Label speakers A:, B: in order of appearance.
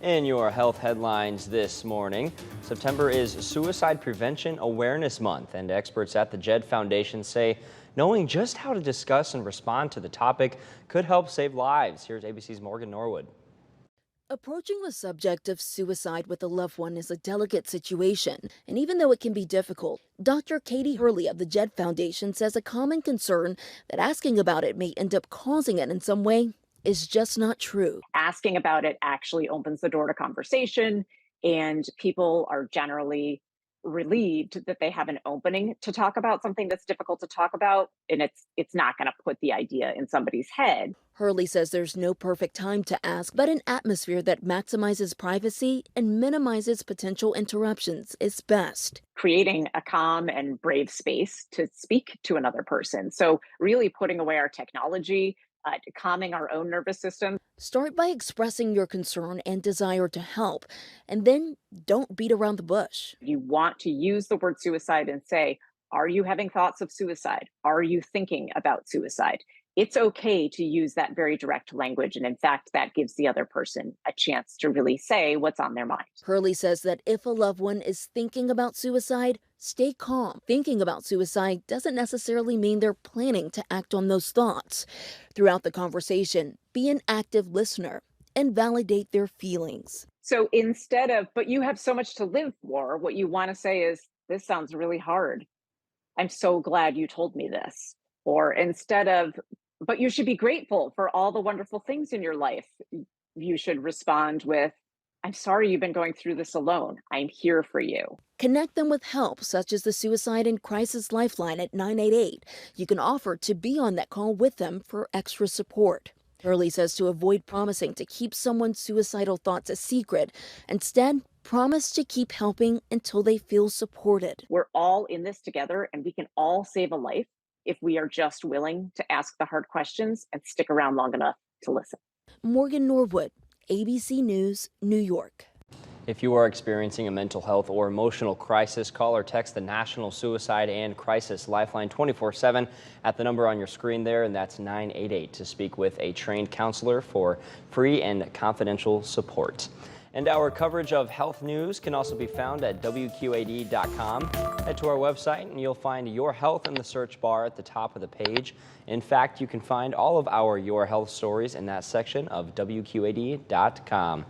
A: In your health headlines this morning, September is Suicide Prevention Awareness Month, and experts at the JED Foundation say knowing just how to discuss and respond to the topic could help save lives. Here's ABC's Morgan Norwood.
B: Approaching the subject of suicide with a loved one is a delicate situation, and even though it can be difficult, Dr. Katie Hurley of the JED Foundation says a common concern that asking about it may end up causing it in some way is just not true.
C: Asking about it actually opens the door to conversation, and people are generally relieved that they have an opening to talk about something that's difficult to talk about, and it's not going to put the idea in somebody's head.
B: Hurley says there's no perfect time to ask, but an atmosphere that maximizes privacy and minimizes potential interruptions is best.
C: Creating a calm and brave space to speak to another person, so really putting away our technology, calming our own nervous system.
B: Start by expressing your concern and desire to help, and then don't beat around the bush.
C: You want to use the word suicide and say, are you having thoughts of suicide? Are you thinking about suicide? It's okay to use that very direct language. And in fact, that gives the other person a chance to really say what's on their mind.
B: Hurley says that if a loved one is thinking about suicide, stay calm. Thinking about suicide doesn't necessarily mean they're planning to act on those thoughts. Throughout the conversation, be an active listener and validate their feelings.
C: So instead of, but you have so much to live for, what you want to say is, this sounds really hard. I'm so glad you told me this. Or instead of, but you should be grateful for all the wonderful things in your life, you should respond with, I'm sorry you've been going through this alone. I'm here for you.
B: Connect them with help, such as the Suicide and Crisis Lifeline at 988. You can offer to be on that call with them for extra support. Hurley says to avoid promising to keep someone's suicidal thoughts a secret. Instead, promise to keep helping until they feel supported.
C: We're all in this together, and we can all save a life if we are just willing to ask the hard questions and stick around long enough to listen.
B: Morgan Norwood, ABC News, New York.
A: If you are experiencing a mental health or emotional crisis, call or text the National Suicide and Crisis Lifeline 24/7 at the number on your screen there, and that's 988 to speak with a trained counselor for free and confidential support. And our coverage of health news can also be found at WQAD.com. Head to our website and you'll find Your Health in the search bar at the top of the page. In fact, you can find all of our Your Health stories in that section of WQAD.com.